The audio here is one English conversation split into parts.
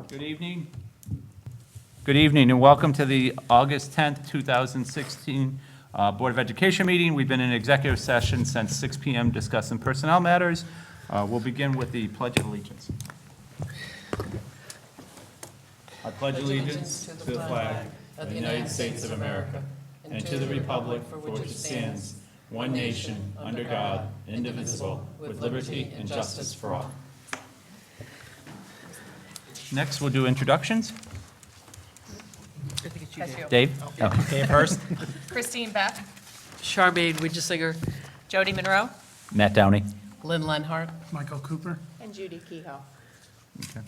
Good evening. Good evening, and welcome to the August 10th, 2016 Board of Education meeting. We've been in executive session since 6 p.m. discussing personnel matters. We'll begin with the Pledge of Allegiance. I pledge allegiance to the flag of the United States of America and to the republic for which it stands, one nation, under God, indivisible, with liberty and justice for all. Next, we'll do introductions. Dave? Oh, Dave Hurst. Christine Beck, Charmaine Widgesinger. Jody Monroe, Matt Downey. Lynn Lenhart. Michael Cooper. and Judy Kehoe. Okay.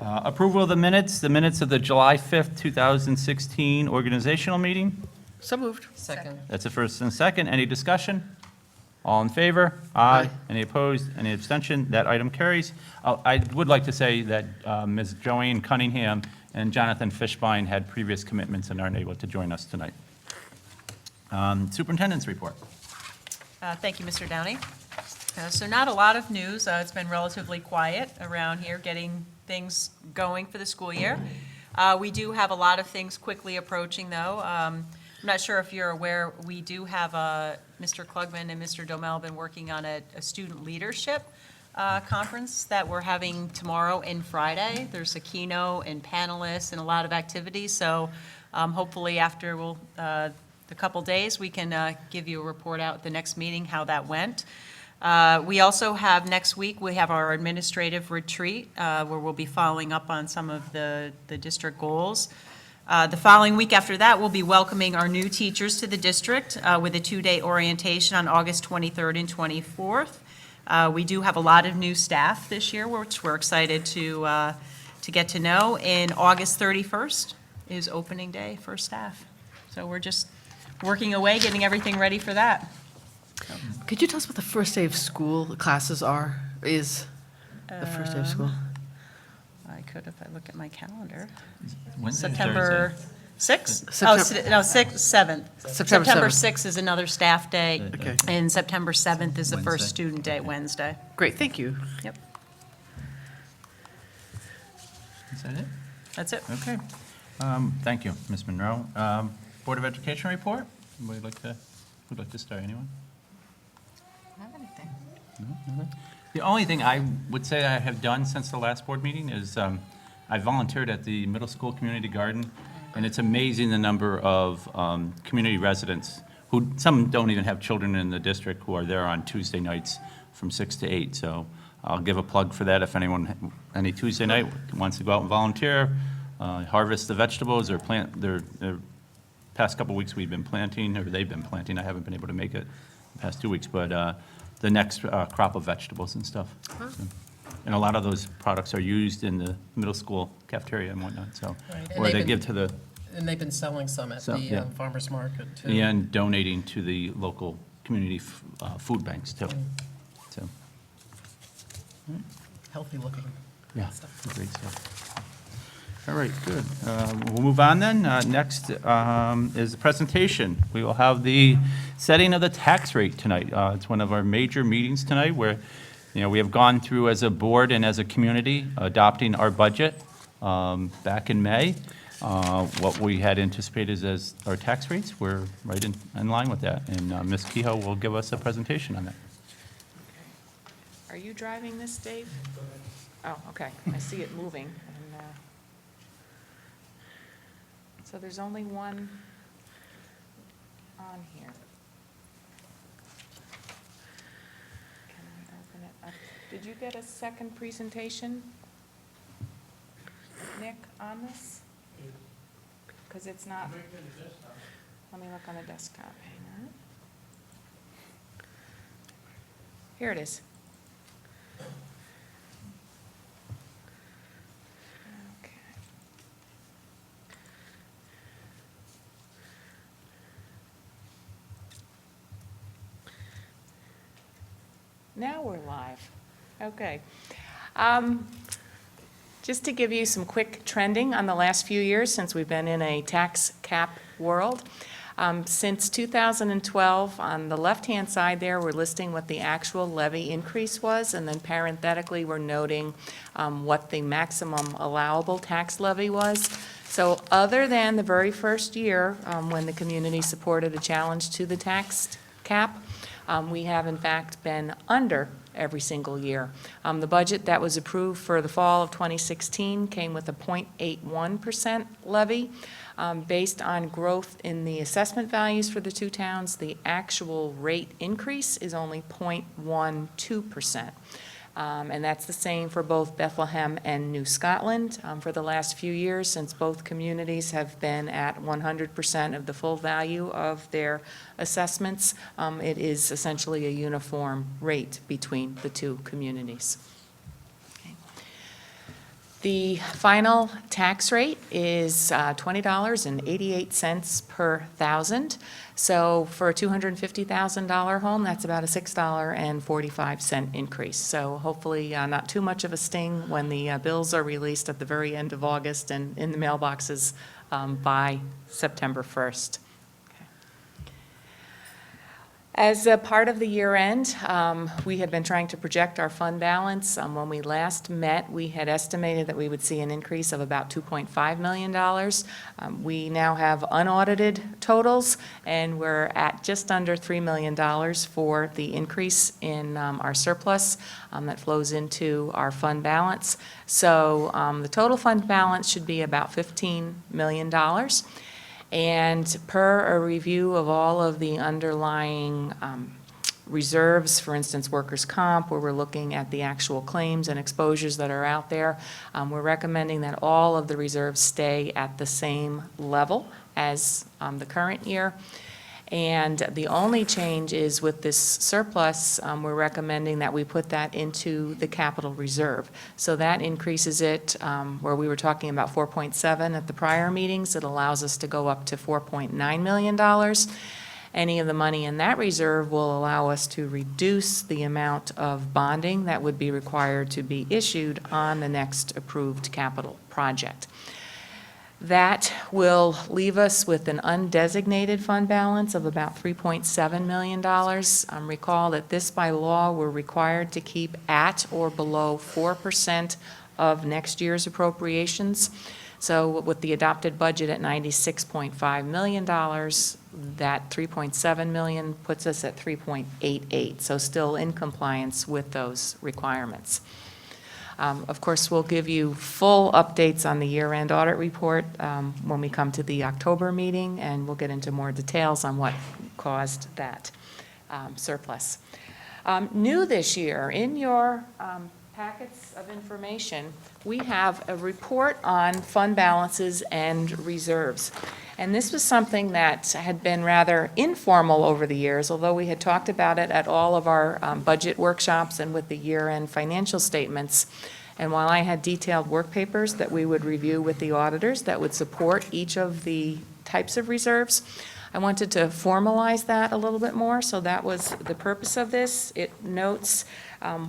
Approval of the minutes of the July 5th, 2016 organizational meeting. So moved. Second. That's a first and a second. Any discussion? All in favor? Aye. Any opposed? Any abstention? That item carries. I would like to say that Ms. Joanne Cunningham and Jonathan Fishbein had previous commitments and aren't able to join us tonight. Superintendents report. Thank you, Mr. Downey. So not a lot of news. It's been relatively quiet around here, getting things going for the school year. We do have a lot of things quickly approaching, though. I'm not sure if you're aware, we do have Mr. Klugman and Mr. Domel been working on a student leadership conference that we're having tomorrow and Friday. There's a keynote and panelists and a lot of activities, so hopefully after the couple days, we can give you a report out at the next meeting how that went. We also have, next week, we have our administrative retreat, where we'll be following up on some of the district goals. The following week after that, we'll be welcoming our new teachers to the district with a 2-day orientation on August 23rd and 24th. We do have a lot of new staff this year, which we're excited to get to know. And August 31st is opening day for staff. So we're just working away, getting everything ready for that. Could you tell us what the first day of school classes is the first day of school? I could if I look at my calendar. Wednesday, September Thursday? 6th? September- No, 7th. September 7th. 6th is another staff day. Okay. And September 7th is the Wednesday. first student day, Wednesday. Great, thank you. Yep, Is that it? that's it. Okay. Thank you, Ms. Monroe. Board of Education report? Would like to start, anyone? No? The only thing I would say I have done since the last board meeting is I volunteered at the middle school community garden, and it's amazing the number of community residents who, some don't even have children in the district, who are there on Tuesday nights from 6 to 8. So I'll give a plug for that if anyone, any Tuesday night wants to go out and volunteer, harvest the vegetables or plant their past couple weeks we've been planting, or they've been planting. I haven't been able to make it the past 2 weeks, but the next crop of vegetables and stuff. So, and a lot of those products are used in the middle school cafeteria and whatnot, so, Right, and or they've they been- give to the, And they've been selling some at the Yeah. farmer's market, too. and donating to the local community food banks, too. So, Healthy looking. yeah, great stuff. All right, good. We'll move on then. Next is the presentation. We will have the setting of the tax rate tonight. It's one of our major meetings tonight where, we have gone through as a board and as a community adopting our budget back in May. What we had anticipated as our tax rates, we're right in line with that. And Ms. Kehoe will give us a presentation on that. Are you driving this, Dave? Oh, okay. I see it moving. And, so there's only one on here. Can I open it up? Did you get a second presentation, Nick, on this? Because it's not. Let me look on the desktop. Hang on. Here it is. Okay. Now we're live. Okay. Just to give you some quick trending on the last few years since we've been in a tax cap world. Since 2012, on the left-hand side there, we're listing what the actual levy increase was, and then parenthetically, we're noting what the maximum allowable tax levy was. So other than the very first year, when the community supported a challenge to the tax cap, we have in fact been under every single year. The budget that was approved for the fall of 2016 came with a 0.81% levy. Based on growth in the assessment values for the two towns, the actual rate increase is only 0.12%. And that's the same for both Bethlehem and New Scotland. For the last few years, since both communities have been at 100% of the full value of their assessments, it is essentially a uniform rate between the two communities. Okay. The final tax rate is $20.88 per thousand. So for a $250,000 home, that's about a $6.45 increase. So hopefully not too much of a sting when the bills are released at the very end of August and in the mailboxes by September 1st. As a part of the year end, we had been trying to project our fund balance. When we last met, we had estimated that we would see an increase of about $2.5 million. We now have unaudited totals, and we're at just under $3 million for the increase in our surplus that flows into our fund balance. So the total fund balance should be about $15 million. And per a review of all of the underlying reserves, for instance, workers' comp, where we're looking at the actual claims and exposures that are out there, we're recommending that all of the reserves stay at the same level as the current year. And the only change is with this surplus, we're recommending that we put that into the capital reserve. So that increases it, where we were talking about 4.7 at the prior meetings, it allows us to go up to $4.9 million. Any of the money in that reserve will allow us to reduce the amount of bonding that would be required to be issued on the next approved capital project. That will leave us with an undesignated fund balance of about $3.7 million. Recall that this by law we're required to keep at or below 4% of next year's appropriations. So with the adopted budget at $96.5 million, that $3.7 million puts us at 3.88, so still in compliance with those requirements. Of course, we'll give you full updates on the year-end audit report when we come to the October meeting, and we'll get into more details on what caused that surplus. New this year, in your packets of information, we have a report on fund balances and reserves. And this was something that had been rather informal over the years, although we had talked about it at all of our budget workshops and with the year-end financial statements. And while I had detailed work papers that we would review with the auditors that would support each of the types of reserves, I wanted to formalize that a little bit more, so that was the purpose of this. It notes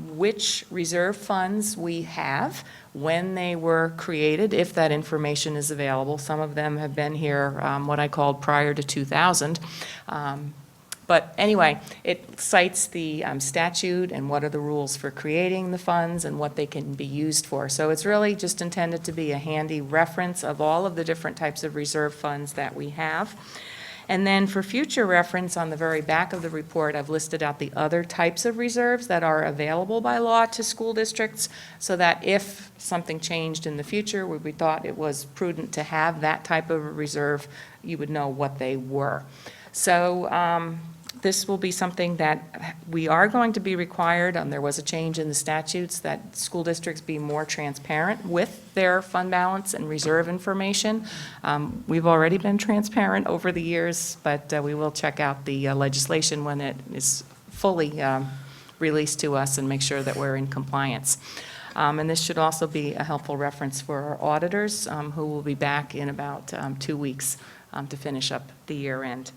which reserve funds we have, when they were created, if that information is available. Some of them have been here, what I called prior to 2000. But anyway, it cites the statute and what are the rules for creating the funds and what they can be used for. So it's really just intended to be a handy reference of all of the different types of reserve funds that we have. And then for future reference, on the very back of the report, I've listed out the other types of reserves that are available by law to school districts, so that if something changed in the future where we thought it was prudent to have that type of a reserve, you would know what they were. So this will be something that we are going to be required, there was a change in the statutes, that school districts be more transparent with their fund balance and reserve information. We've already been transparent over the years, but we will check out the legislation when it is fully released to us and make sure that we're in compliance. And this should also be a helpful reference for our auditors, who will be back in about 2 weeks to finish up the year end.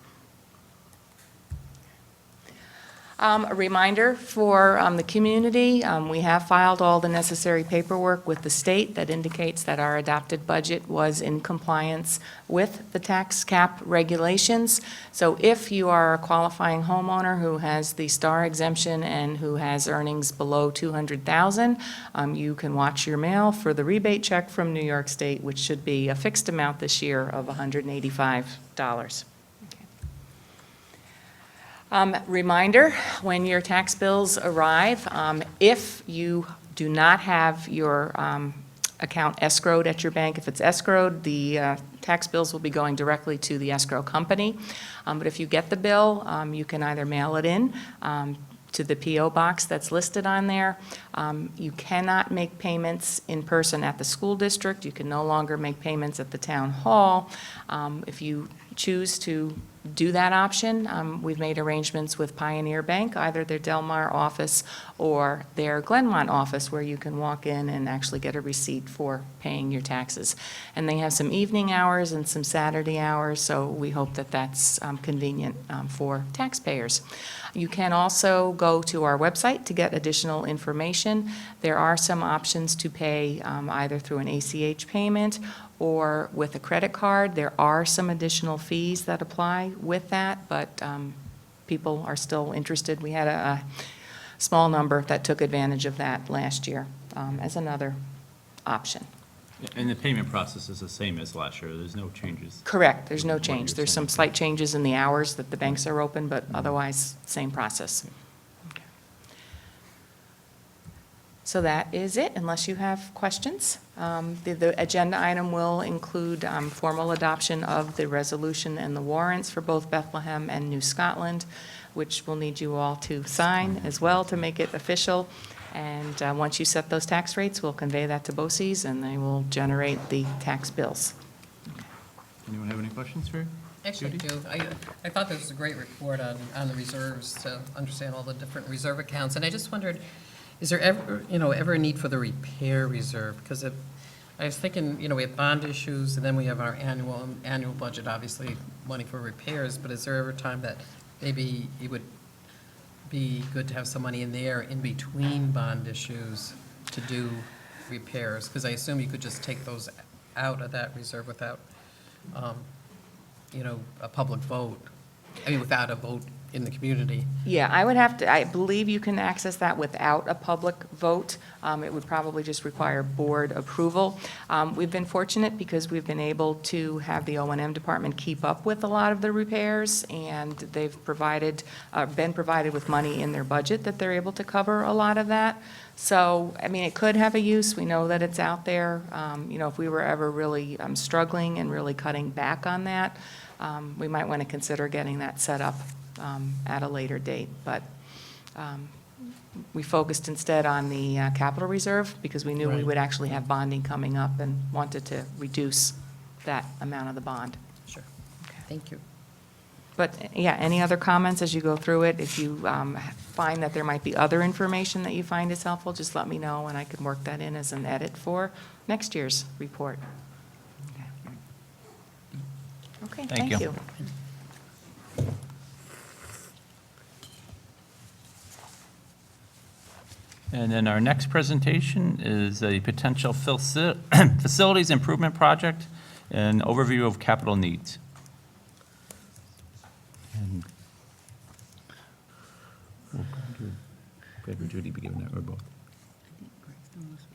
A reminder for the community, we have filed all the necessary paperwork with the state that indicates that our adopted budget was in compliance with the tax cap regulations. So if you are a qualifying homeowner who has the STAR exemption and who has earnings below $200,000, you can watch your mail for the rebate check from New York State, which should be a fixed amount this year of $185. Reminder, when your tax bills arrive, if you do not have your account escrowed at your bank, if it's escrowed, the tax bills will be going directly to the escrow company. But if you get the bill, you can either mail it in to the P.O. box that's listed on there. You cannot make payments in person at the school district. You can no longer make payments at the town hall. If you choose to do that option, we've made arrangements with Pioneer Bank, either their Delmar office or their Glenmont office, where you can walk in and actually get a receipt for paying your taxes. And they have some evening hours and some Saturday hours, so we hope that that's convenient for taxpayers. You can also go to our website to get additional information. There are some options to pay either through an ACH payment or with a credit card. There are some additional fees that apply with that, but people are still interested. We had a small number that took advantage of that last year as another option. And the payment process is the same as last year, there's no changes? Correct, there's no What change. you're There's some saying. slight changes in the hours that the banks are open, but otherwise, same process. Okay. So that is it, unless you have questions. The agenda item will include formal adoption of the resolution and the warrants for both Bethlehem and New Scotland, which we'll need you all to sign as well to make it official. And once you set those tax rates, we'll convey that to BOCES, and they will generate the tax bills. Anyone have any questions for you? Actually, I do. I thought this was a great report on the reserves, to understand all the different reserve accounts. And I just wondered, is there ever, ever a need for the repair reserve? Because I was thinking, we have bond issues, and then we have our annual budget, obviously, money for repairs, but is there ever a time that maybe it would be good to have some money in there in between bond issues to do repairs? Because I assume you could just take those out of that reserve without, a public vote. I mean, without a vote in the community. Yeah, I believe you can access that without a public vote. It would probably just require board approval. We've been fortunate because we've been able to have the O&M department keep up with a lot of the repairs, and they've been provided with money in their budget that they're able to cover a lot of that. So, it could have a use. We know that it's out there. If we were ever really struggling and really cutting back on that, we might want to consider getting that set up at a later date. But we focused instead on the capital reserve because we knew we Right. would actually have bonding coming up and wanted to reduce that amount of the bond. Sure. Thank you. But, yeah, any other comments as you go through it? If you find that there might be other information that you find is helpful, just let me know, and I can work that in as an edit for next year's report. Okay, Thank thank you. you. And then our next presentation is a potential facilities improvement project and overview of capital needs. And we'll go to Greg or Judy be giving that, or both?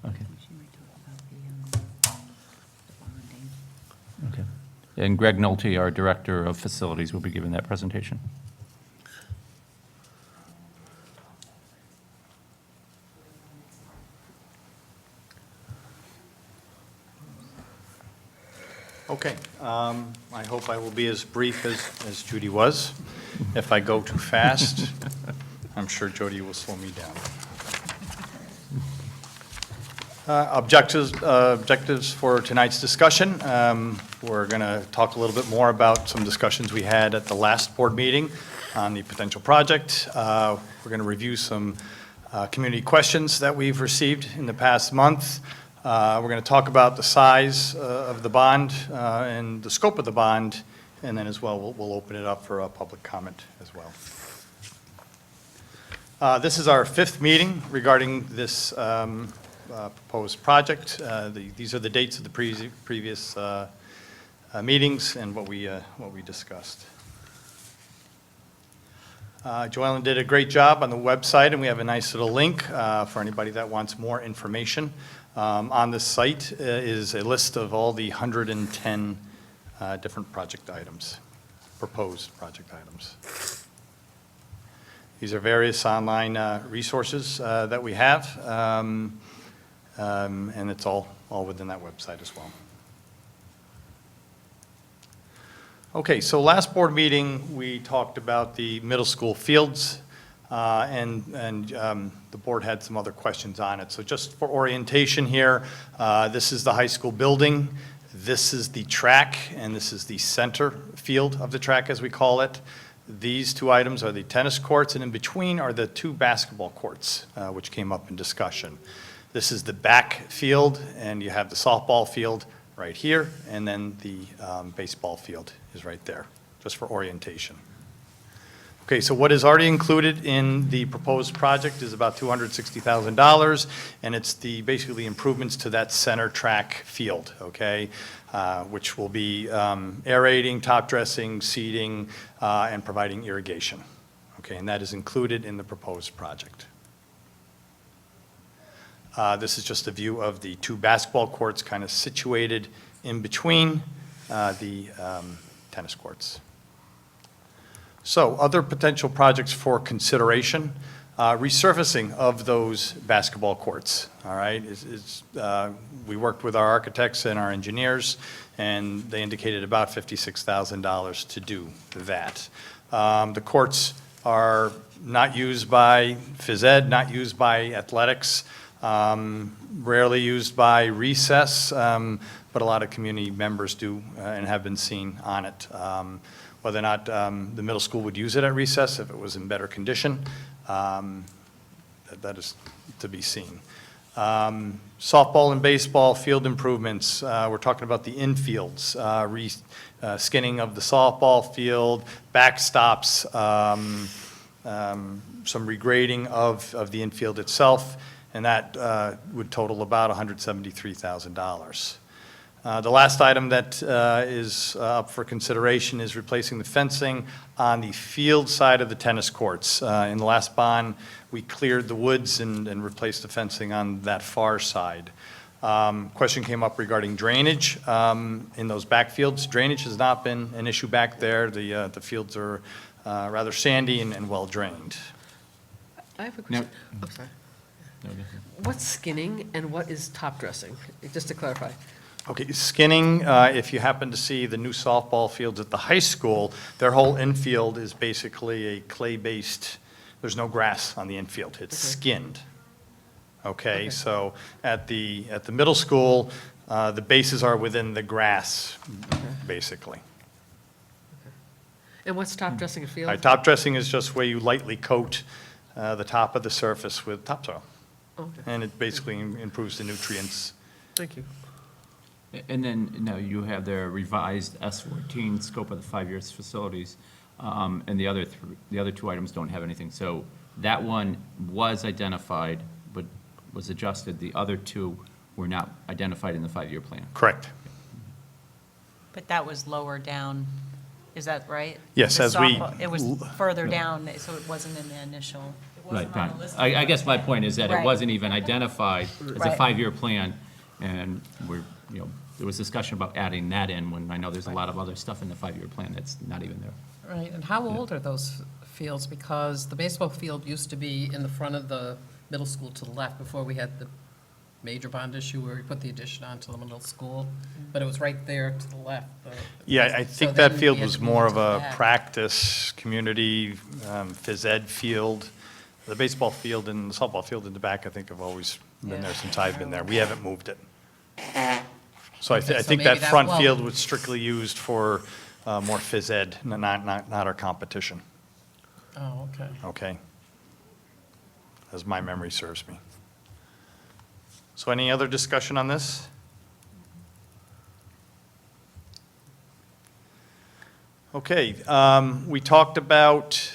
Okay. Okay. And Greg Nolte, our Director of Facilities, will be giving that presentation. Okay, I hope I will be as brief as Judy was. If I go too fast, I'm sure Jody will slow me down. Objectives for tonight's discussion. We're going to talk a little bit more about some discussions we had at the last board meeting on the potential project. We're going to review some community questions that we've received in the past month. We're going to talk about the size of the bond and the scope of the bond, and then as well, we'll open it up for a public comment as well. This is our 5th meeting regarding this proposed project. These are the dates of the previous meetings and what we discussed. Joellen did a great job on the website, and we have a nice little link for anybody that wants more information. On the site is a list of all the 110 different project items, proposed project items. These are various online resources that we have, and it's all within that website as well. Okay, so last board meeting, we talked about the middle school fields, and the board had some other questions on it. So just for orientation here, this is the high school building, this is the track, and this is the center field of the track, as we call it. These two items are the tennis courts, and in between are the 2 basketball courts, which came up in discussion. This is the back field, and you have the softball field right here, and then the baseball field is right there, just for orientation. Okay, so what is already included in the proposed project is about $260,000, and it's basically improvements to that center track field, okay? Which will be aerating, top dressing, seeding, and providing irrigation. Okay, and that is included in the proposed project. This is just a view of the 2 basketball courts kind of situated in between the tennis courts. So other potential projects for consideration, resurfacing of those basketball courts, all right? We worked with our architects and our engineers, and they indicated about $56,000 to do that. The courts are not used by phys ed, not used by athletics, rarely used by recess, but a lot of community members do and have been seen on it. Whether or not the middle school would use it at recess if it was in better condition, that is to be seen. Softball and baseball field improvements, we're talking about the infields, skinning of the softball field, backstops, some regrading of the infield itself, and that would total about $173,000. The last item that is up for consideration is replacing the fencing on the field side of the tennis courts. In the last bond, we cleared the woods and replaced the fencing on that far side. Question came up regarding drainage in those backfields. Drainage has not been an issue back there. The fields are rather sandy and well drained. I have a question. I'm sorry. What's skinning and what is top dressing? Just to clarify. Okay, skinning, if you happen to see the new softball fields at the high school, their whole infield is basically a clay-based, there's no grass on the infield, it's skinned. Okay, so at the middle school, the bases are within the grass, basically. And what's top dressing a field? All right, top dressing is just where you lightly coat the top of the surface with topsoil. Okay, And it basically improves the nutrients. thank you. And then, now you have the revised S14 scope of the 5-year facilities, and the other 2 items don't have anything. So that one was identified, but was adjusted. The other 2 were not identified in the 5-year plan. Correct. But that was lower down, is that right? Yes, The as we- softball- It was further down, so it wasn't in the initial. Right, fine. I guess my point is that it Right. wasn't even identified as a Right. 5-year plan, and there was discussion about adding that in when I know there's a lot of other stuff in the 5-year plan that's not even there. Right, and how old are those fields? Because the baseball field used to be in the front of the middle school to the left before we had the major bond issue where we put the addition onto the middle school, but it was right there to the left. Yeah, I So think that then field we had was to move more it of to the a back. practice, community, phys ed field. The baseball field and the softball field in the back, I think, have always been there since I've been there. We haven't moved it. So I Okay, so think maybe that that- front well- field was strictly used for more phys ed, not our competition, Oh, okay. okay? As my memory serves me. So any other discussion on this? Okay, we talked about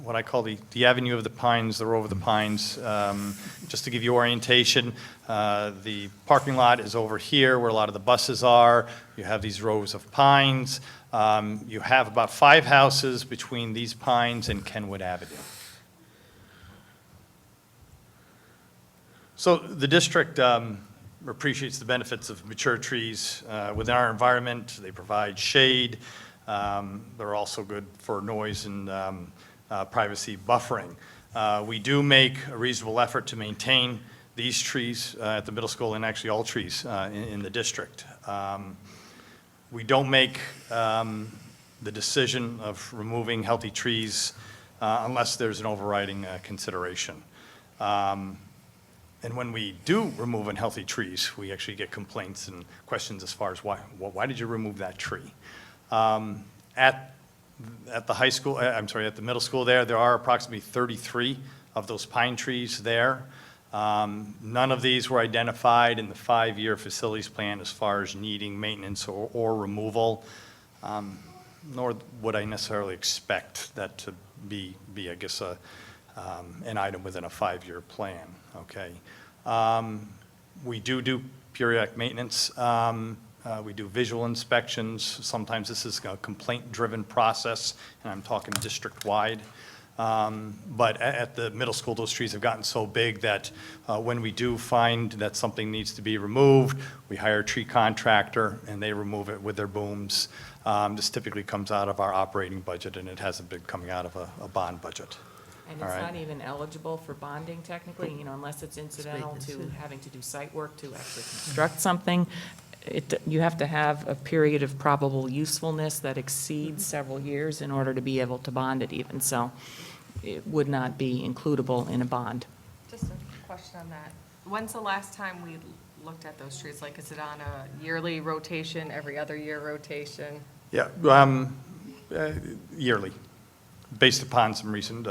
what I call the Avenue of the Pines, the Row of the Pines. Just to give you orientation, the parking lot is over here where a lot of the buses are. You have these rows of pines. You have about 5 houses between these pines and Kenwood Avenue. So the district appreciates the benefits of mature trees within our environment. They provide shade. They're also good for noise and privacy buffering. We do make a reasonable effort to maintain these trees at the middle school and actually all trees in the district. We don't make the decision of removing healthy trees unless there's an overriding consideration. And when we do remove unhealthy trees, we actually get complaints and questions as far as why did you remove that tree? At the high school, at the middle school there are approximately 33 of those pine trees there. None of these were identified in the 5-year facilities plan as far as needing maintenance or removal, nor would I necessarily expect that to be I guess, an item within a 5-year plan, okay? We do periodic maintenance. We do visual inspections. Sometimes this is a complaint-driven process, and I'm talking district-wide. But at the middle school, those trees have gotten so big that when we do find that something needs to be removed, we hire a tree contractor, and they remove it with their booms. This typically comes out of our operating budget, and it hasn't been coming out of a bond budget. And All it's right. not even eligible for bonding technically, unless it's incidental to having to do site work to actually construct something. You have to have a period of probable usefulness that exceeds several years in order to be able to bond it even, so it would not be includable in a bond. Just a question on that. When's the last time we looked at those trees? Like, is it on a yearly rotation, every other year rotation? Yeah, yearly, based upon some recent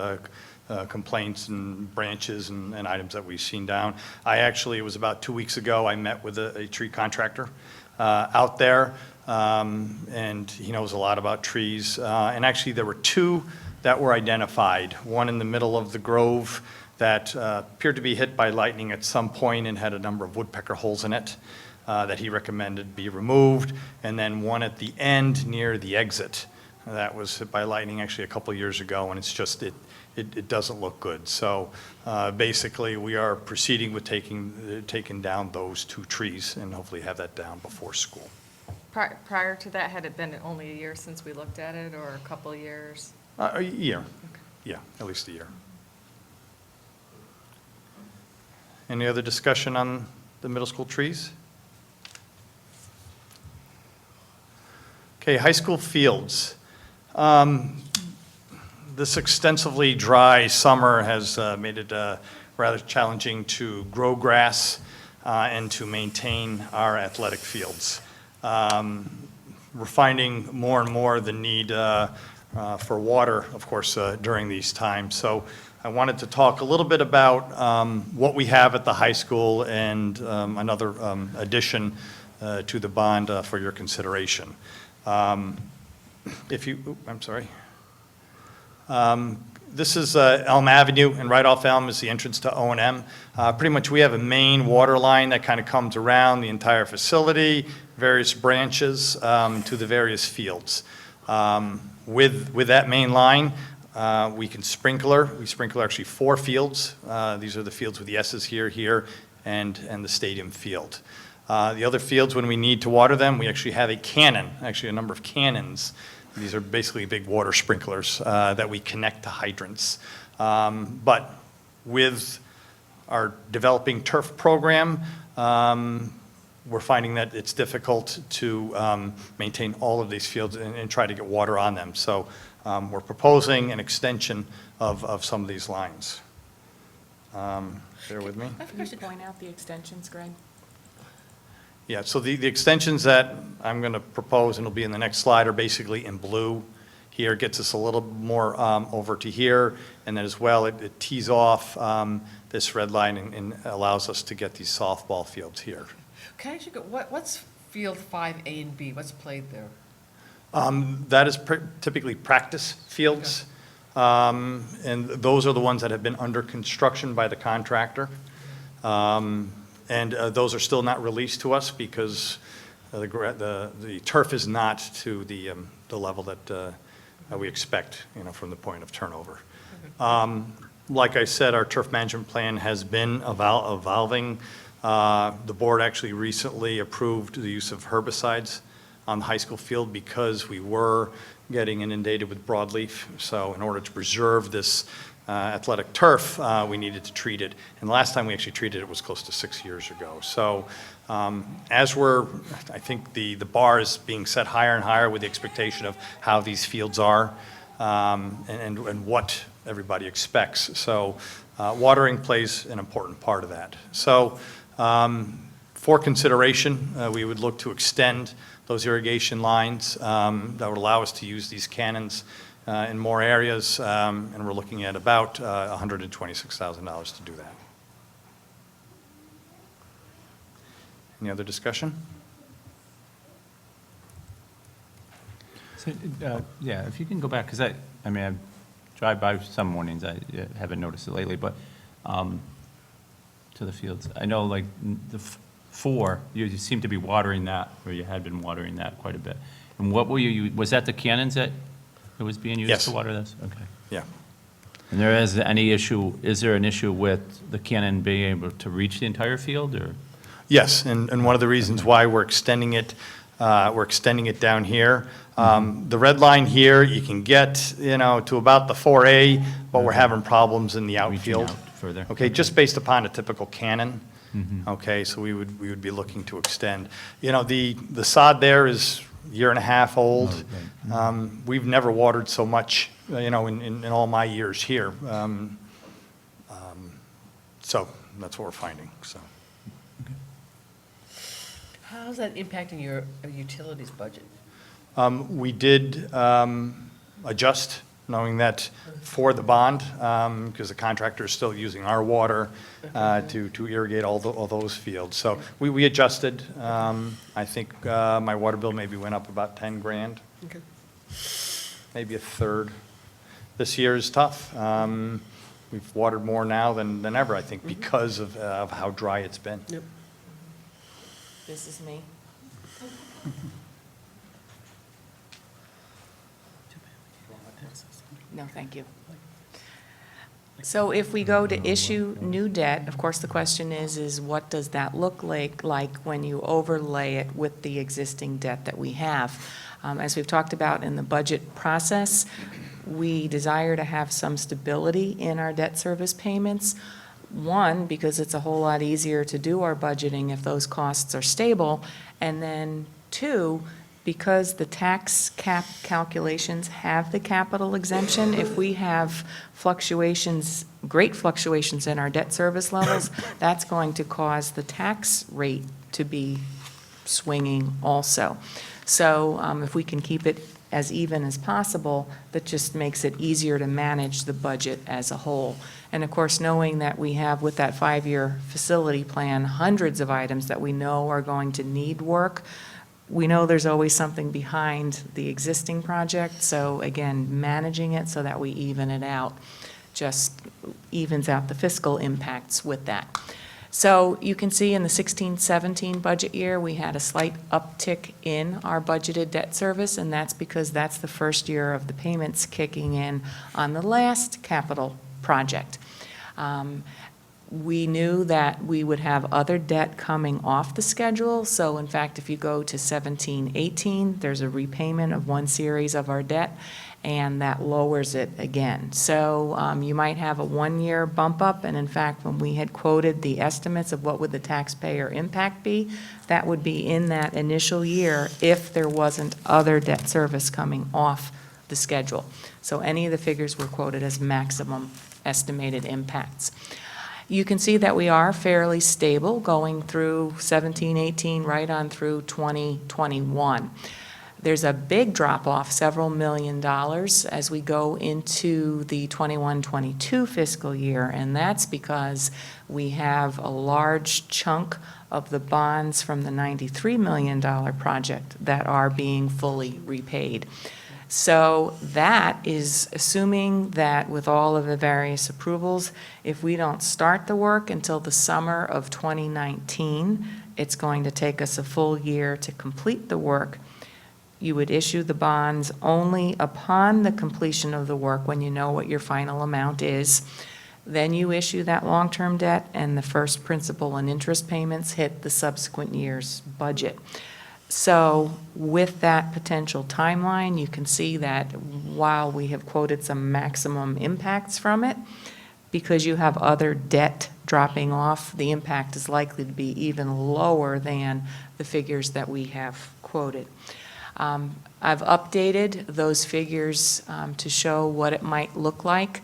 complaints and branches and items that we've seen down. It was about 2 weeks ago, I met with a tree contractor out there, and he knows a lot about trees. And actually, there were 2 that were identified, one in the middle of the grove that appeared to be hit by lightning at some point and had a number of woodpecker holes in it that he recommended be removed, and then one at the end near the exit that was hit by lightning actually a couple years ago, and it's just, it doesn't look good. So basically, we are proceeding with taking down those 2 trees and hopefully have that down before school. Prior to that, had it been only a year since we looked at it, or a couple years? A year, yeah, at least a year. Any other discussion on the middle school trees? Okay, high school fields. This extensively dry summer has made it rather challenging to grow grass and to maintain our athletic fields. We're finding more and more the need for water, of course, during these times. So I wanted to talk a little bit about what we have at the high school and another addition to the bond for your consideration. This is Elm Avenue, and right off Elm is the entrance to O&M. Pretty much we have a main water line that kind of comes around the entire facility, various branches to the various fields. With that main line, we sprinkle actually 4 fields. These are the fields with the S's here, and the stadium field. The other fields, when we need to water them, we actually have a number of cannons. These are basically big water sprinklers that we connect to hydrants. But with our developing turf program, we're finding that it's difficult to maintain all of these fields and try to get water on them. So we're proposing an extension of some of these lines. Bear with me. Can you point out the extensions, Greg? Yeah, so the extensions that I'm going to propose, and it'll be in the next slide, are basically in blue. Here, gets us a little more over to here, and then as well, it tees off this red line and allows us to get these softball fields here. Can I ask you, what's field 5A and B? What's played there? That is typically practice fields. And those are the ones that have been under construction by the contractor. And those are still not released to us because the turf is not to the level that we expect, from the point of turnover. Like I said, our turf management plan has been evolving. The board actually recently approved the use of herbicides on the high school field because we were getting inundated with broadleaf. So in order to preserve this athletic turf, we needed to treat it. And the last time we actually treated it was close to 6 years ago. So I think the bar is being set higher and higher with the expectation of how these fields are and what everybody expects. So watering plays an important part of that. So for consideration, we would look to extend those irrigation lines that would allow us to use these cannons in more areas, and we're looking at about $126,000 to do that. Any other discussion? So, yeah, if you can go back, because I drive by some mornings, I haven't noticed it lately, but to the fields. I know like the 4, you seem to be watering that, or you had been watering that quite a bit. And what were was that the cannons that it was being used Yes. to water this? Okay. Yeah. And is there an issue with the cannon being able to reach the entire field, or? Yes, and one of the reasons why we're extending it down here. The red line here, you can get, to about the 4A, but we're having problems in the Reaching outfield. out further. Okay, just based upon a typical cannon. Mhm. Okay, so we would be looking to extend. The sod there is a year and a half old. Oh, We've never watered so much, in all my years here. So that's what we're finding, so. How's that impacting your utilities budget? We did adjust, knowing that for the bond, because the contractor is still using our water to irrigate all those fields. So we adjusted. I think my water bill maybe went up about 10 grand, Okay. maybe a third. This year is tough. We've watered more now than ever, I think, because of how dry it's been. Yep. This is me. No, thank you. So if we go to issue new debt, of course, the question is what does that look like when you overlay it with the existing debt that we have? As we've talked about in the budget process, we desire to have some stability in our debt service payments. One, because it's a whole lot easier to do our budgeting if those costs are stable. And then two, because the tax cap calculations have the capital exemption, if we have fluctuations, great fluctuations in our debt service levels, that's going to cause the tax rate to be swinging also. So if we can keep it as even as possible, that just makes it easier to manage the budget as a whole. And of course, knowing that we have with that 5-year facility plan, hundreds of items that we know are going to need work, we know there's always something behind the existing project. So again, managing it so that we even it out just evens out the fiscal impacts with that. So you can see in the 16-17 budget year, we had a slight uptick in our budgeted debt service, and that's because that's the first year of the payments kicking in on the last capital project. We knew that we would have other debt coming off the schedule, so in fact, if you go to 17-18, there's a repayment of one series of our debt, and that lowers it again. So you might have a 1-year bump up, and in fact, when we had quoted the estimates of what would the taxpayer impact be, that would be in that initial year if there wasn't other debt service coming off the schedule. So any of the figures were quoted as maximum estimated impacts. You can see that we are fairly stable going through 17-18 right on through 2021. There's a big drop-off, several $1 million, as we go into the 21-22 fiscal year, and that's because we have a large chunk of the bonds from the $93 million project that are being fully repaid. So that is assuming that with all of the various approvals, if we don't start the work until the summer of 2019, it's going to take us a full year to complete the work. You would issue the bonds only upon the completion of the work, when you know what your final amount is. Then you issue that long-term debt, and the first principal and interest payments hit the subsequent year's budget. So with that potential timeline, you can see that while we have quoted some maximum impacts from it, because you have other debt dropping off, the impact is likely to be even lower than the figures that we have quoted. I've updated those figures to show what it might look like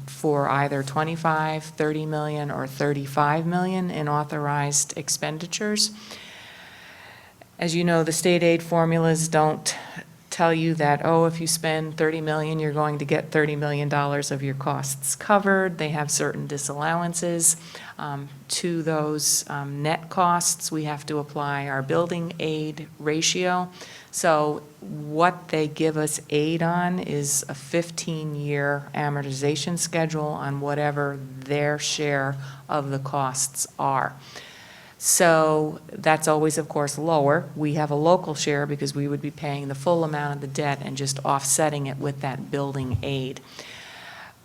for either 25, 30 million, or 35 million in authorized expenditures. As you know, the state aid formulas don't tell you that, oh, if you spend 30 million, you're going to get $30 million of your costs covered. They have certain disallowances. To those net costs, we have to apply our building aid ratio. So what they give us aid on is a 15-year amortization schedule on whatever their share of the costs are. So that's always, of course, lower. We have a local share because we would be paying the full amount of the debt and just offsetting it with that building aid.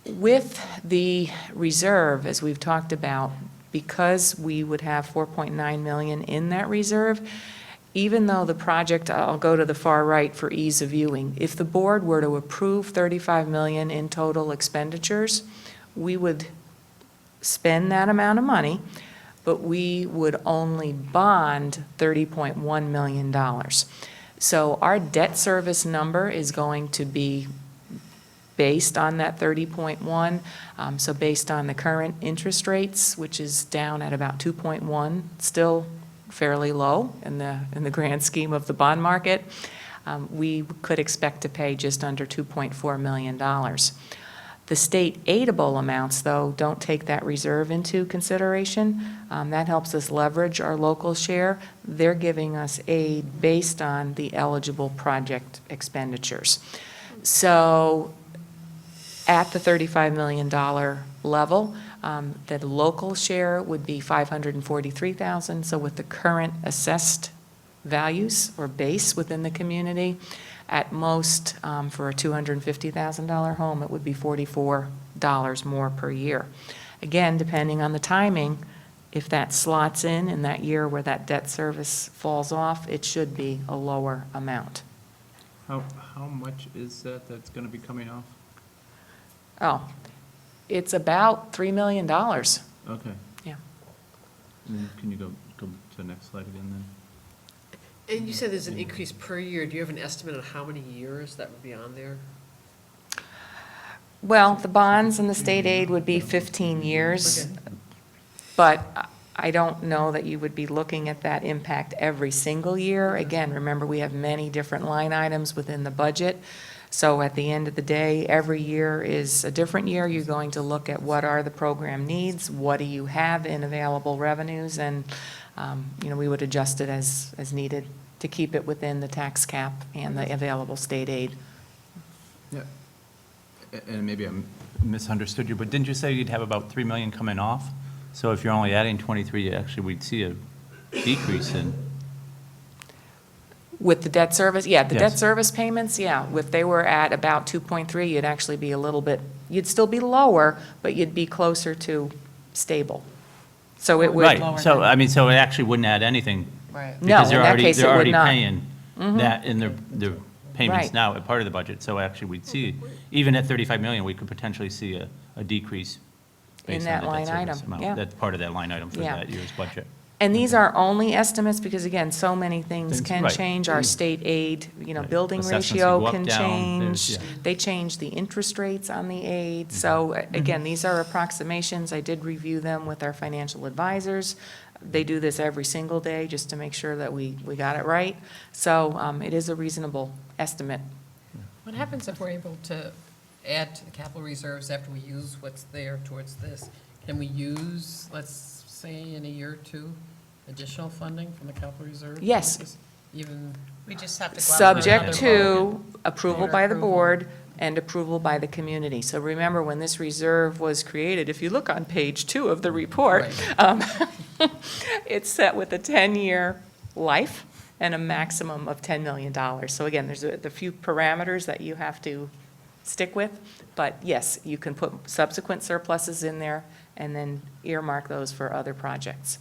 With the reserve, as we've talked about, because we would have 4.9 million in that reserve, even though the project, I'll go to the far right for ease of viewing, if the board were to approve 35 million in total expenditures, we would spend that amount of money, but we would only bond $30.1 million. So our debt service number is going to be based on that 30.1. So based on the current interest rates, which is down at about 2.1, still fairly low in the grand scheme of the bond market, we could expect to pay just under $2.4 million. The state aidable amounts, though, don't take that reserve into consideration. That helps us leverage our local share. They're giving us aid based on the eligible project expenditures. So at the $35 million level, the local share would be $543,000. So with the current assessed values or base within the community, at most, for a $250,000 home, it would be $44 more per year. Again, depending on the timing, if that slots in that year where that debt service falls off, it should be a lower amount. How much is that's going to be coming off? Oh, it's about $3 million. Okay. Yeah. And then can you go to the next slide again then? And you said there's an increase per year. Do you have an estimate on how many years that would be on there? Well, the bonds and the state aid would be 15 years. Okay. But I don't know that you would be looking at that impact every single year. Again, remember, we have many different line items within the budget. So at the end of the day, every year is a different year. You're going to look at what are the program needs, what do you have in available revenues, and we would adjust it as needed to keep it within the tax cap and the available state aid. Yeah. And maybe I misunderstood you, but didn't you say you'd have about 3 million coming off? So if you're only adding 23, actually we'd see a decrease in. With the debt service, yeah, the debt Yes. service payments, yeah. If they were at about 2.3, you'd actually be a little bit, you'd still be lower, but you'd be closer to stable. So it would. Right, so, I mean, so it actually wouldn't add anything. Right. No, Because in that case, it they're would already not. paying that in their payments Right. now at part of the budget. So actually, we'd see, even at 35 million, we could potentially see a decrease In based that on the line debt service item, amount. yeah. That's part of that line item for Yeah. that year's budget. And these are only estimates because, again, so many things Things- can right. change. Our state aid, Right. building Assessments can ratio go up, can down. change. There's- yeah. They change the interest rates on the aid. So again, these are approximations. I did review them with our financial advisors. They do this every single day just to make sure that we got it right. So it is a reasonable estimate. What happens if we're able to add to the capital reserves after we use what's there towards this? Can we use, let's say, in a year or two, additional funding from the capital reserve? Yes. even, We just have to go out for Subject another vote. to approval by the Approval. board and approval by the community. So remember, when this reserve was created, if you look on page 2 of the report, Right. it's set with a 10-year life and a maximum of $10 million. So again, there's a few parameters that you have to stick with, but yes, you can put subsequent surpluses in there and then earmark those for other projects.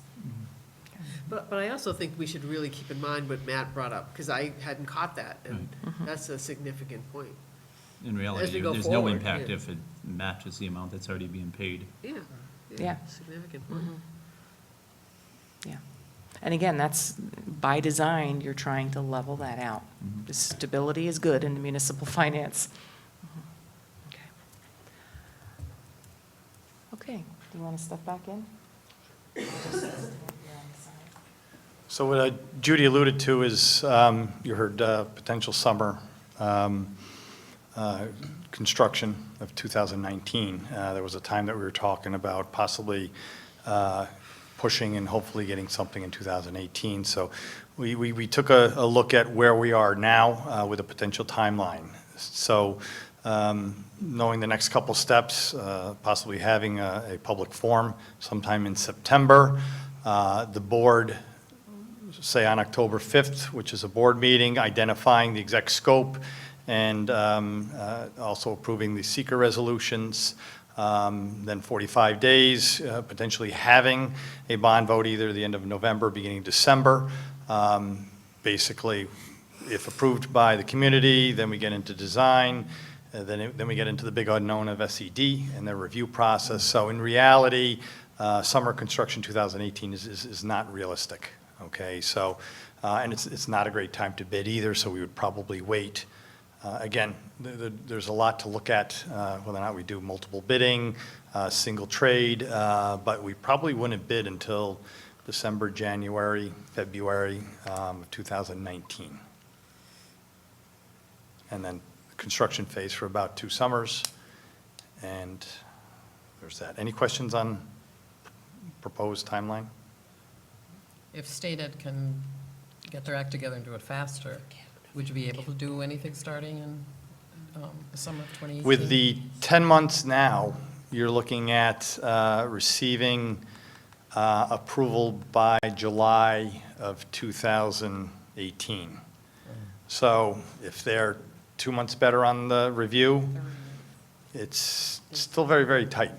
But I also think we should really keep in mind what Matt brought up, because I hadn't caught that, and that's a significant point. In As reality, we go there's no forward, impact yeah. if it matches the amount that's already being paid. Yeah. Yeah. Significant point. Yeah. And again, that's, by design, you're trying to level that out. The stability is good in municipal finance. Okay. Okay, do you want to step back in? So what Judy alluded to is, you heard potential summer construction of 2019. There was a time that we were talking about possibly pushing and hopefully getting something in 2018. So we took a look at where we are now with a potential timeline. So knowing the next couple steps, possibly having a public forum sometime in September, the board, say on October 5th, which is a board meeting, identifying the exact scope and also approving the seeker resolutions. Then 45 days, potentially having a bond vote either the end of November, beginning of December. Basically, if approved by the community, then we get into design, then we get into the big unknown of SED and the review process. So in reality, summer construction 2018 is not realistic, okay? So, and it's not a great time to bid either, so we would probably wait. Again, there's a lot to look at, whether or not we do multiple bidding, single trade, but we probably wouldn't bid until December, January, February of 2019. And then construction phase for about 2 summers, and there's that. Any questions on proposed timeline? if state ed can get their act together and do it faster, would you be able to do anything starting in the summer of 2018? With the 10 months now, you're looking at receiving approval by July of 2018. So if they're 2 months better on the review, it's still very, very tight.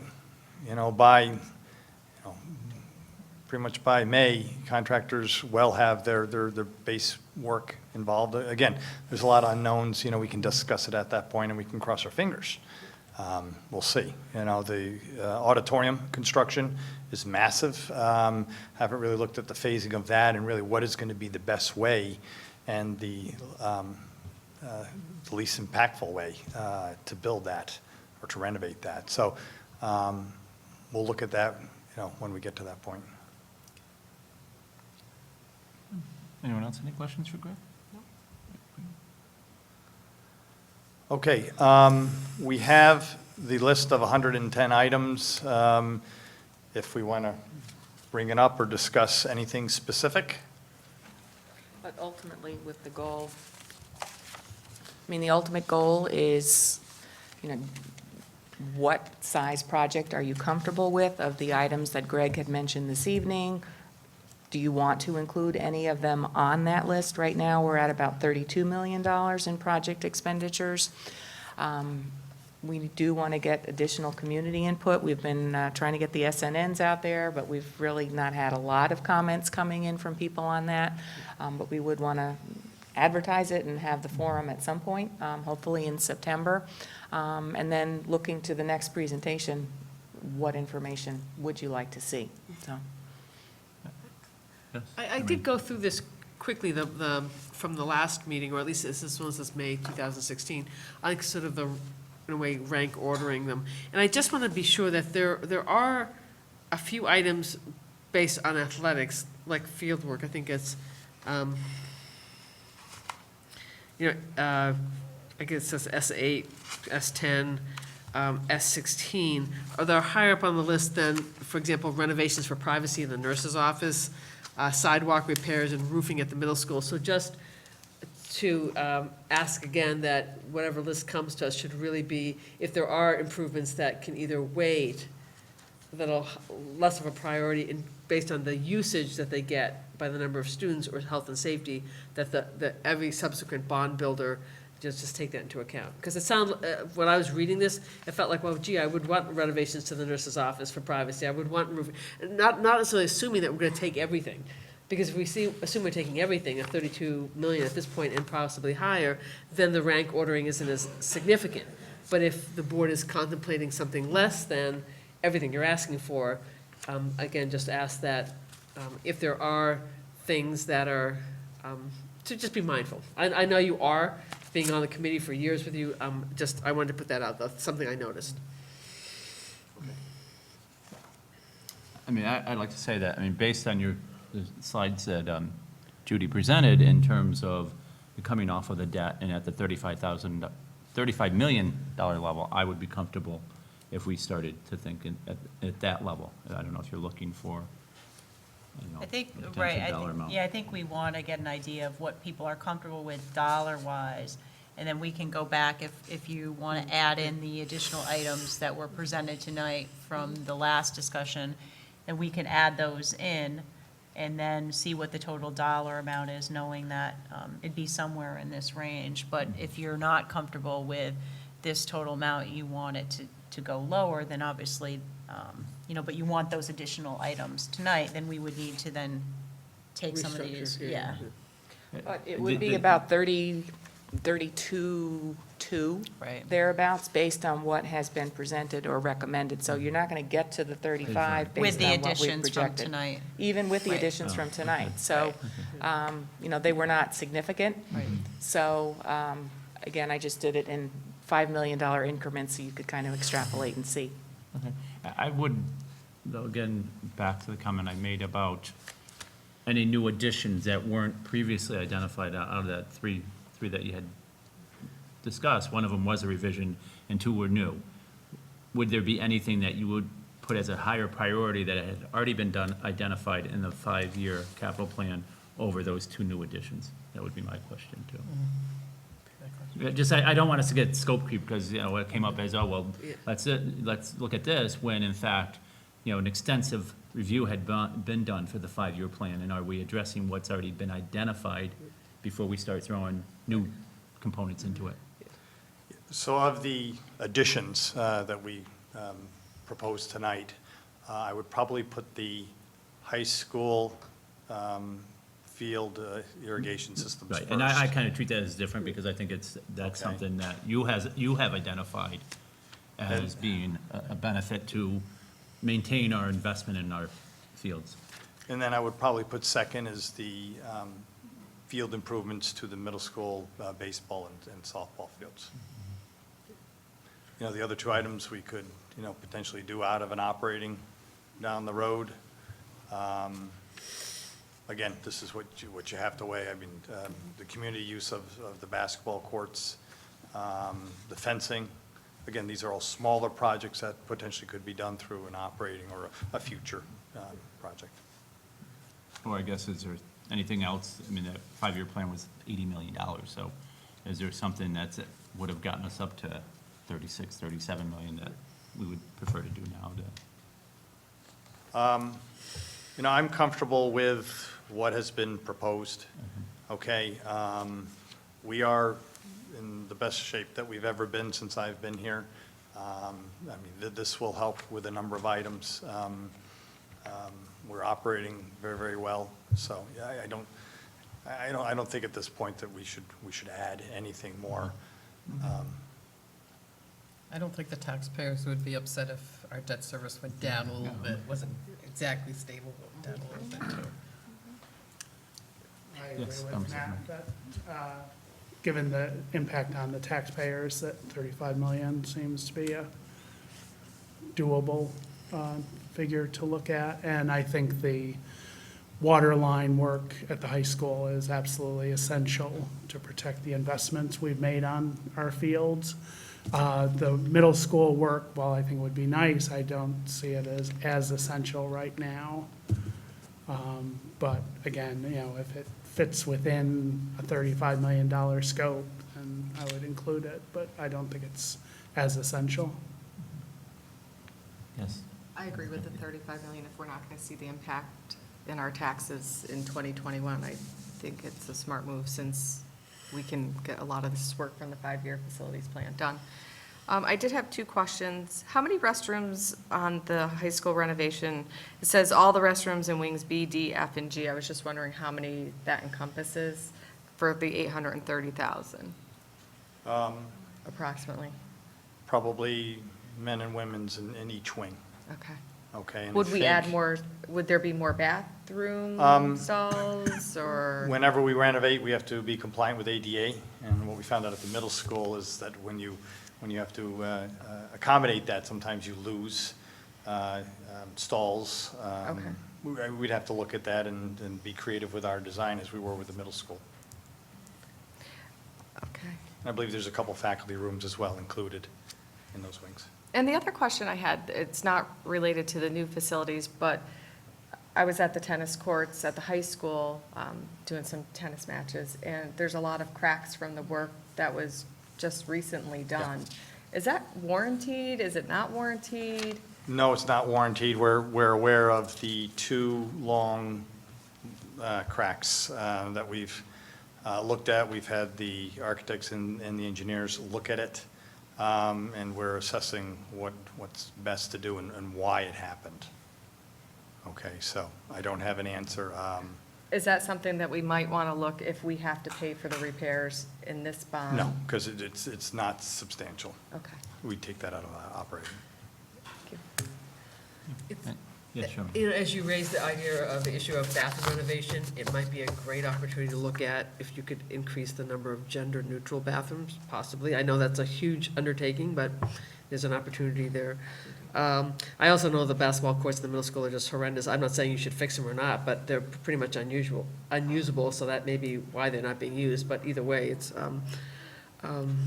You know, pretty much by May, contractors will have their base work involved. Again, there's a lot of unknowns, you know, we can discuss it at that point and we can cross our fingers. We'll see. You know, the auditorium construction is massive. Haven't really looked at the phasing of that and really what is going to be the best way and the least impactful way to build that or to renovate that. So we'll look at that, you know, when we get to that point. Anyone else, any questions for Greg? Okay, we have the list of 110 items. If we want to bring it up or discuss anything specific. But ultimately, with the goal, I mean, the ultimate goal is, you know, what size project are you comfortable with of the items that Greg had mentioned this evening? Do you want to include any of them on that list? Right now, we're at about $32 million in project expenditures. We do want to get additional community input. We've been trying to get the SNNs out there, but we've really not had a lot of comments coming in from people on that. But we would want to advertise it and have the forum at some point, hopefully in September. And then looking to the next presentation, what information would you like to see? So. Yes, I did go through this quickly, from the last meeting, or at least this one says May 2016, I like sort of in a way, rank ordering them. And I just want to be sure that there are a few items based on athletics, like field work. I think it's, I guess it says S8, S10, S16. Are they higher up on the list than, for example, renovations for privacy in the nurse's office? sidewalk repairs and roofing at the middle school. So just to ask again that whatever list comes to us should really be, if there are improvements that can either wait, that'll less of a priority in, based on the usage that they get by the number of students or health and safety, that every subsequent bond builder just take that into account. Because it sounded, when I was reading this, it felt like, well, gee, I would want renovations to the nurse's office for privacy. I would want roofing, not necessarily assuming that we're gonna take everything. Because if we assume we're taking everything, at 32 million at this point and possibly higher, then the rank ordering isn't as significant. But if the board is contemplating something less than everything you're asking for, again, just ask that if there are things that are, to just be mindful. I know you are, being on the committee for years with you, I wanted to put that out, that's something I noticed. I mean, I'd like to say that, I mean, based on the slides that Judy presented in terms of coming off of the debt and at the $35 million level, I would be comfortable if we started to think at that level. I don't know if you're looking for, you know, I think, a right, potential dollar amount. I think we want to get an idea of what people are comfortable with dollar-wise, and then we can go back if you want to add in the additional items that were presented tonight from the last discussion, then we can add those in, and then see what the total dollar amount is, knowing that it'd be somewhere in this range. But if you're not comfortable with this total amount, you want it to go lower, then obviously, you know, but you want those additional items tonight, then we would need to then take some of these, Restructure, yeah. But it would be about 32.2 Right. thereabouts, based on what has been presented or recommended. So you're not going to get to the 35 With based the on what we've additions from projected. tonight. Even with the Right. additions from tonight. So, you know, they were not significant. Right. So, again, I just did it in $5 million increments, so you could kind of extrapolate and see. Okay. I would, though, again, back to the comment I made about any new additions that weren't previously identified out of that three that you had discussed. One of them was a revision and two were new. Would there be anything that you would put as a higher priority that had already been identified in the 5-year capital plan over those two new additions? That would be my question, too. Just, I don't want us to get scope creep, because, you know, it came up as, oh, well, Yeah. let's look at this, when in fact, you know, an extensive review had been done for the 5-year plan, and are we addressing what's already been identified before we start throwing new components into it? So of the additions that we proposed tonight, I would probably put the high school field irrigation systems Right, first. and I kind of treat that as different, because I think that's Okay. something that you have identified as being a benefit to maintain our investment in our fields. And then I would probably put second is the field improvements to the middle school baseball and softball fields. You know, the other two items we could, you know, potentially do out of an operating down the road. Again, this is what you have to weigh. I mean, the community use of the basketball courts, the fencing. Again, these are all smaller projects that potentially could be done through an operating or a future project. Or I guess, is there anything else? I mean, that 5-year plan was $80 million, so is there something that would have gotten us up to 36, 37 million that we would prefer to do now to? You know, I'm comfortable with what has been proposed, okay? We are in the best shape that we've ever been since I've been here. I mean, this will help with a number of items. We're operating very, very well, so yeah, I don't think at this point that we should add anything more. I don't think the taxpayers would be upset if our debt service went down a little bit, wasn't exactly stable, but went down a little bit too. I agree Yes, with Matt that, given the impact on the taxpayers, that 35 million seems to be a doable figure to look at. And I think the water line work at the high school is absolutely essential to protect the investments we've made on our fields. The middle school work, while I think would be nice, I don't see it as essential right now. But again, you know, if it fits within a $35 million scope, then I would include it, but I don't think it's as essential. Yes. I agree with the 35 million if we're not going to see the impact in our taxes in 2021. I think it's a smart move since we can get a lot of this work from the 5-year facilities plan done. I did have 2 questions. How many restrooms on the high school renovation? It says all the restrooms in wings B, D, F, and G. I was just wondering how many that encompasses for the 830,000 approximately. Probably men and women's in each wing, Okay. okay? And I Would we add think more, would there be more bathroom stalls or? Whenever we renovate, we have to be compliant with ADA, and what we found out at the middle school is that when you have to accommodate that, sometimes you lose stalls. We'd have to look at that and be creative with our design as we were with the middle school. Okay. And I believe there's a couple faculty rooms as well included in those wings. And the other question I had, it's not related to the new facilities, but I was at the tennis courts at the high school doing some tennis matches, and there's a lot of cracks from the work that was just recently done. Is that warranted? Is it not warranted? No, it's not warranted. We're aware of the 2 long cracks that we've looked at. We've had the architects and the engineers look at it, and we're assessing what's best to do and why it happened. Okay, so I don't have an answer. Is that something that we might want to look if we have to pay for the repairs in this bond? No, because it's not substantial. Okay. We take that out of the operating. Thank you. Yeah, sure. You know, as you raise the idea of the issue of bathroom renovation, it might be a great opportunity to look at if you could increase the number of gender-neutral bathrooms, possibly. I know that's a huge undertaking, but there's an opportunity there. I also know the basketball courts in the middle school are just horrendous. I'm not saying you should fix them or not, but they're pretty much unusable, so that may be why they're not being used, but either way, it's, and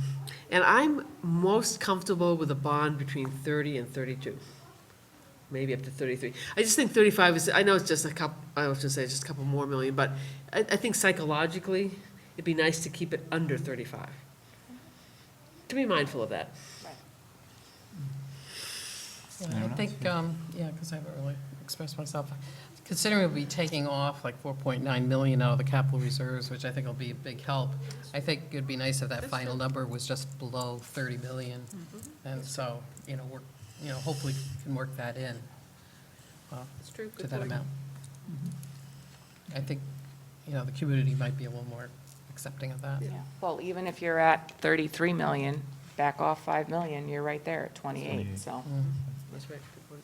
I'm most comfortable with a bond between 30 and 32. Maybe up to 33. I just think 35 is, I know it's just a couple, I was gonna say just a couple more million, but I think psychologically, it'd be nice to keep it under 35. To be mindful of that. Yeah, I think, yeah, because I haven't really expressed myself. Considering we'll be taking off like 4.9 million out of the capital reserves, which I think will be a big help, I think it'd be nice if that final number was just below 30 million. And so, hopefully can work that in It's true, to good that point. amount. I think, the community might be a little more accepting of that. Yeah. Well, even if you're at 33 million, back off 5 million, you're right there at 28, so. That's right, good point.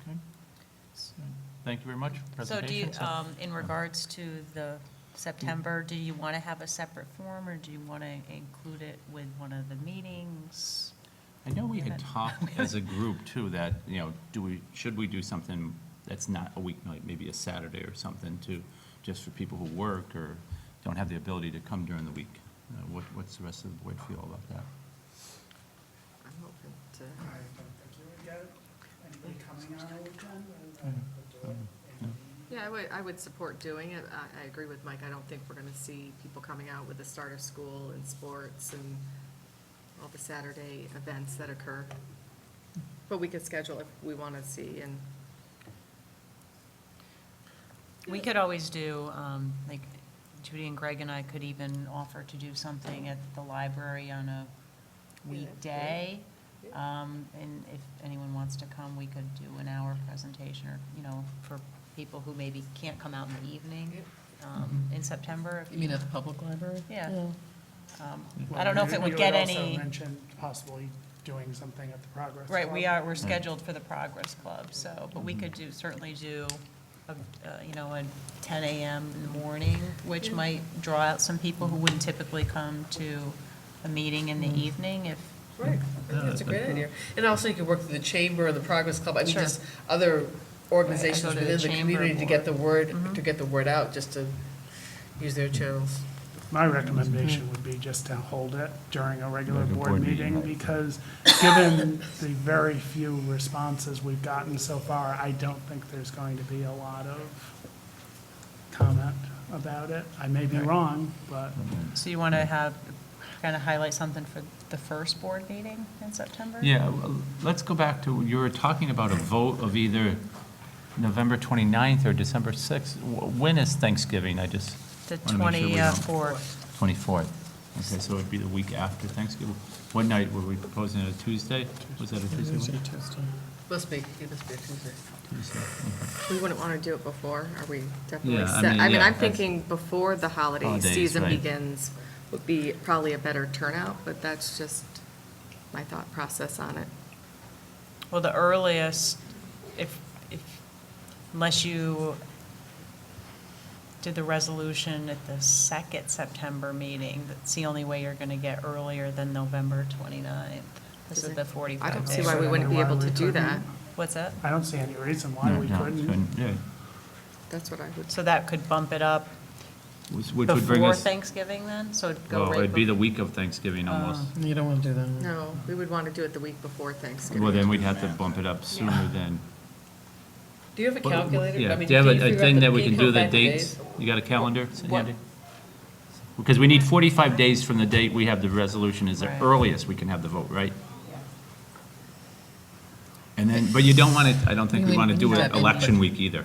Okay. So, thank you very much for the So do you, presentation. in regards to the September, do you want to have a separate form, or do you want to include it with one of the meetings? I know we had Go talked as a group too, that, should we do something that's not a week, like maybe a Saturday or something just for people who work or don't have the ability to come during the week? What's the rest of the board feel about that? I'm open to. I don't think you would get anybody coming on a weekend. Yeah, I would support doing it. I agree with Mike. I don't think we're going to see people coming out with the start of school and sports and all the Saturday events that occur. But we could schedule if we want to see, and We could always do, like, Judy and Greg and I could even offer to do something at the library on a weekday. And if anyone wants to come, we could do an hour presentation, or, for people who maybe can't come out in the evening, in September. You mean at the public library? Yeah. I don't know if it would get We any. also mentioned possibly doing something at the Progress Right, Club. we're scheduled for the Progress Club, so, but we could certainly do, a 10 a.m. in the morning, which might draw out some people who wouldn't typically come to a meeting in the evening if. Right, I think that's a great idea. And also you could work through the chamber and the Progress Club, I mean, Sure. just other organizations Right, I go to the within the chamber community to get the board. word, to get the word out, just to use their channels. My recommendation would be just to hold it during a regular Regular board board meeting, meeting. because given the very few responses we've gotten so far, I don't think there's going to be a lot of comment about it. I may be wrong, but So you want to have, kind of highlight something for the first board meeting in September? Yeah, well, let's go back to, you were talking about a vote of either November 29th or December 6th. When is Thanksgiving? I just The wanna make sure we don't- 24th. 24th. Okay, so it'd be the week after Thanksgiving. What night were we proposing, a Tuesday? Was that a Tuesday? Tuesday, one? Tuesday. It must be a Tuesday. Tuesday, okay. We wouldn't want to do it before, are we definitely Yeah, I set? mean, I mean, yeah, I'm that's- thinking before the holiday Holidays, season right. begins would be probably a better turnout, but that's just my thought process on it. Well, the earliest, unless you did the resolution at the second September meeting, that's the only way you're going to get earlier than November 29th. This is the 45 I don't days. see why we wouldn't be able to do that. What's that? I don't see any reason why we No, couldn't. yeah. That's what I would, So that could bump it up Which would bring before us, Thanksgiving then? So it'd go well, right it'd be the before? week of Thanksgiving almost. You don't want to do that. no, we would want to do it the week before Thanksgiving. Well, then we'd have to bump it up sooner than. Do you have a calculator? Yeah, I mean, do you have a figure out thing that we can can you do the count back dates? days? You got a calendar What? handy? Because we need 45 days from the date we have the resolution is the Right. earliest we can have the vote, right? And then, but you don't want to, I don't think we We want to need do to it have election input. week either,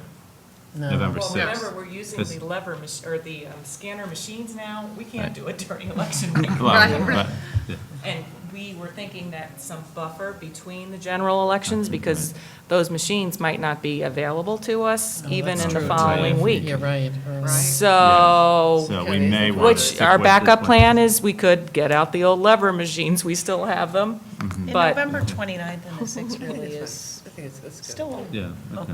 No. November Well, 6th. remember, we're using Because- the lever, or the scanner machines now. We can't Right. do it during election week. Well, Right. but- yeah. And we were thinking that some buffer between the general elections, because those machines might not be available to us Oh, even that's in the true. following Right. week. You're right. Right. So, So we may want to which, stick our with backup this one. plan is we could get out the old lever machines, we still have them. In But- November 29th and the 6th really is I think it's good. still, Yeah, okay.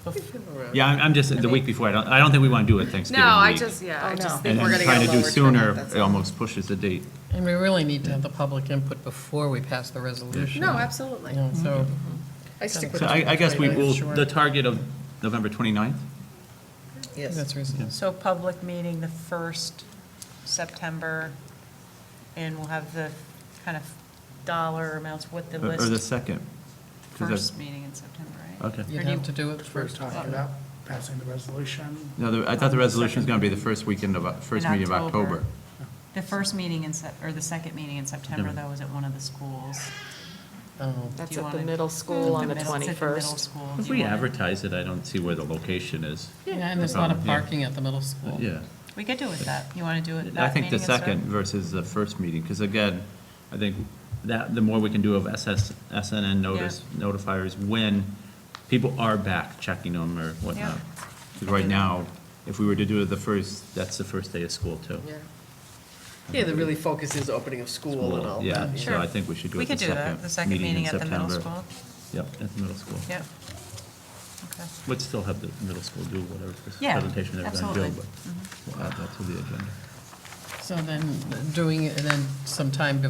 Around. Yeah, I'm just, the week before, I don't think we want to do it Thanksgiving No, I week. just, yeah, I Oh, just no. think And we're then going to trying get to a do lower sooner, turnout, that's it all. almost pushes the date. And we really need to have the public input before we pass the resolution. No, absolutely. You know, so, I stick with So I guess we 29th, will, sure. the target of November 29th? that's reasonable. so public meeting the 1st September, and we'll have the kind of dollar amounts, what the Or the list, 2nd? 'Cause that's- first meeting in September, right? Okay. You'd Or do have you- to do it We're first. talking about passing the resolution. No, I thought the resolution was going to be the first weekend of, first In meeting of October. The first meeting in or the second meeting in September, September. though, is at one of the schools. Oh, that's Do you at the wanna- middle school on the It's at the middle 21st. school. If Do you we wanna- advertise it, I don't see where the location is. yeah, and there's a lot of Yeah. parking at the middle school. Yeah. We could do it that. You want to do it I that think the meeting instead? second versus the first meeting, because again, I think that, the more we can do of SNN notifiers when people are back checking them or whatnot. Because right now, if we were to do it the first, that's the first day of school too. Yeah. Yeah, the really focus is opening of school and all that. Yeah, you so know. I think we should do We it the could do that, the second meeting in meeting at the middle September. school. Yep, at the middle school. Yep. Okay. We'd still have the middle school do whatever Yeah, presentation they're going to do, absolutely. but we'll add that to the agenda. So then doing, it, and then sometime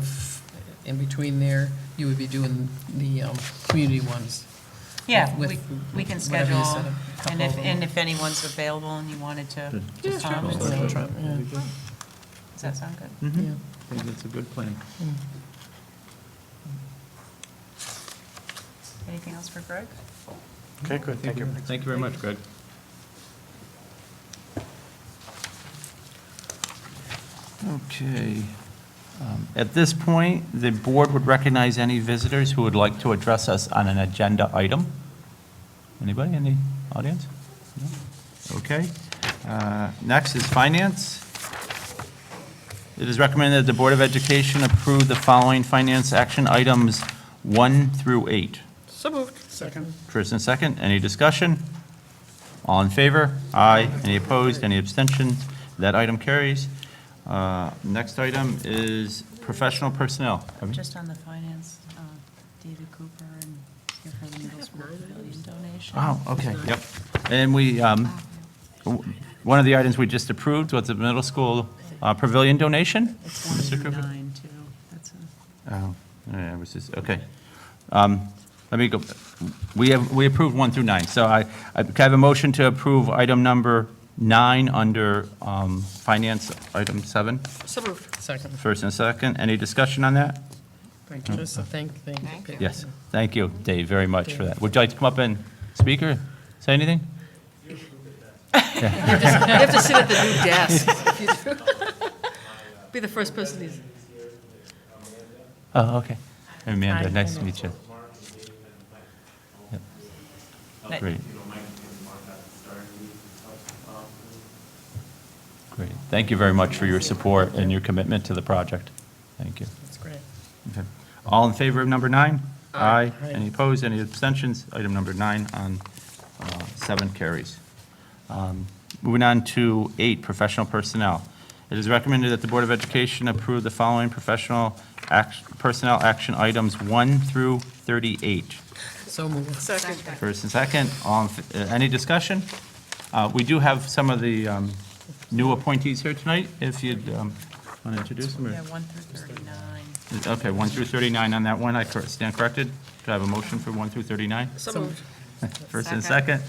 in between there, you would be doing the community ones. Yeah, with we can whatever you schedule, said, a and couple of them. if anyone's available and you wanted to Good. just Yeah, come, sure. does Sure. Trump, yeah. that sound good? Mhm. Yeah. I think that's a good plan. Anything else for Greg? Okay, good, thank you. Thank you very much, Greg. Okay. At this point, the board would recognize any visitors who would like to address us on an agenda item. Anybody in the audience? No? Okay. Next is finance. It is recommended that the Board of Education approve the following finance action items 1 through 8. So moved. Second. First and second, any discussion? All in favor? Aye. Any opposed? Any abstentions? That item carries. Next item is professional personnel. Just on the finance, David Cooper and here for the middle school pavilion donation. Oh, okay, yep. And we, one of the items we just approved was the middle school pavilion donation. It's Mr. Cooper? 109 too. That's a, Oh, yeah, it was just, okay. Let me go, we approved 1 through 9, so I can I have a motion to approve item number 9 under finance, item 7. So moved. Second. First and second. Any discussion on that? Thank you. Just a thank you. Yes. Thank you, Dave, very much for that. Would you like to come up and speak or say anything? You have to sit at the new desk. if you do. Be the first person who's. Oh, okay. Amanda, nice to meet you. Yep. Nice. Great. Great. Thank you very much for your support and your commitment to the project. Thank you. That's great. Okay. All in favor of number 9? Aye. Aye. Any opposed, any abstentions? Item number 9 on 7 carries. Moving on to 8, professional personnel. It is recommended that the Board of Education approve the following personnel action items 1 through 38. So moved. Second. First and second, any discussion? We do have some of the new appointees here tonight, if you'd want to introduce them. Yeah, 1 through 39. Okay, 1 through 39 on that one, I stand corrected? Do I have a motion for 1 through 39? So moved. First and second?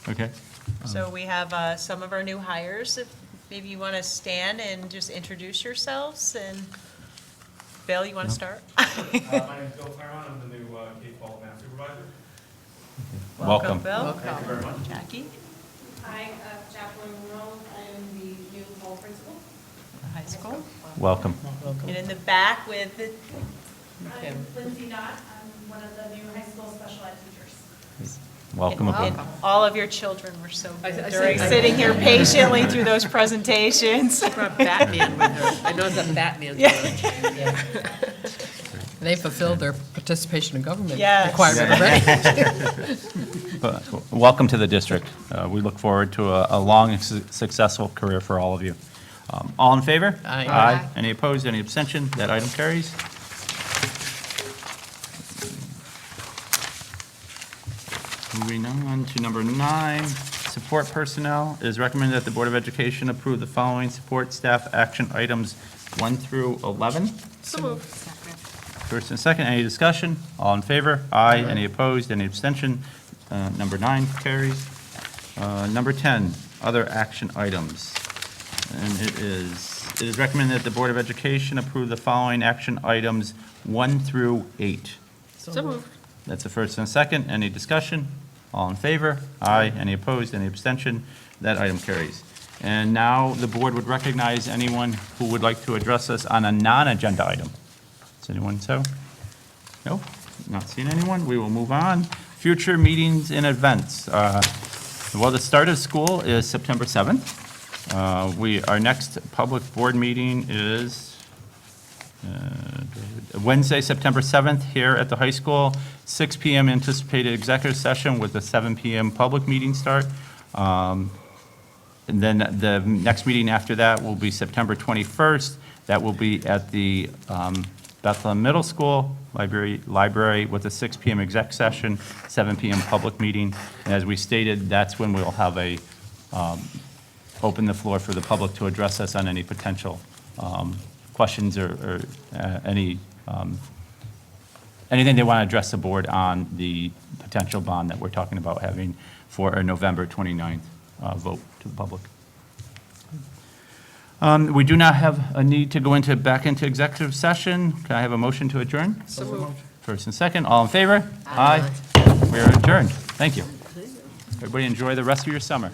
Okay. So we have some of our new hires. If maybe you want to stand and just introduce yourselves, and Bill, you want to start? My name's Bill Claremont, I'm the new K-12 math supervisor. Welcome. Bill. Thank you very much. Jackie, Hi, Jacqueline Monroe. I am the new hall principal. high school. Welcome. And in the back with the, I'm Lindsay Knott. I'm one of the new high school special ed teachers. Welcome and aboard. all of your children were so I good said- during sitting here patiently through those presentations. Brought Batman with her. I know it's a Batman. They fulfilled their participation in government Yes. requirement already. Welcome to the district. We look forward to a long and successful career for all of you. All in favor? Aye. Aye. Any opposed, any abstention? That item carries. Moving on to number 9, support personnel. It is recommended that the Board of Education approve the following support staff action items 1 through 11. So moved. First and second, any discussion? All in favor? Aye. Any opposed? Any abstention? Number 9 carries. Number 10, other action items. And it is recommended that the Board of Education approve the following action items 1 through 8. So moved. That's the first and second. Any discussion? All in favor? Aye. Any opposed? Any abstention? That item carries. And now the board would recognize anyone who would like to address us on a non-agenda item. Does anyone so? No? Not seeing anyone? We will move on. Future meetings and events. Well, the start of school is September 7th. Our next public board meeting is Wednesday, September 7th, here at the high school, 6 PM anticipated executive session with a 7 PM public meeting start. And then the next meeting after that will be September 21st. That will be at the Bethlehem Middle School library with a 6 PM exec session, 7 PM public meeting. And as we stated, that's when we'll have open the floor for the public to address us on any potential questions or anything they want to address the board on the potential bond that we're talking about having for a November 29th vote to the public. We do not have a need to go back into executive session. Can I have a motion to adjourn? So moved. First and second, all in favor? Aye. We are adjourned. Thank you. Everybody enjoy the rest of your summer.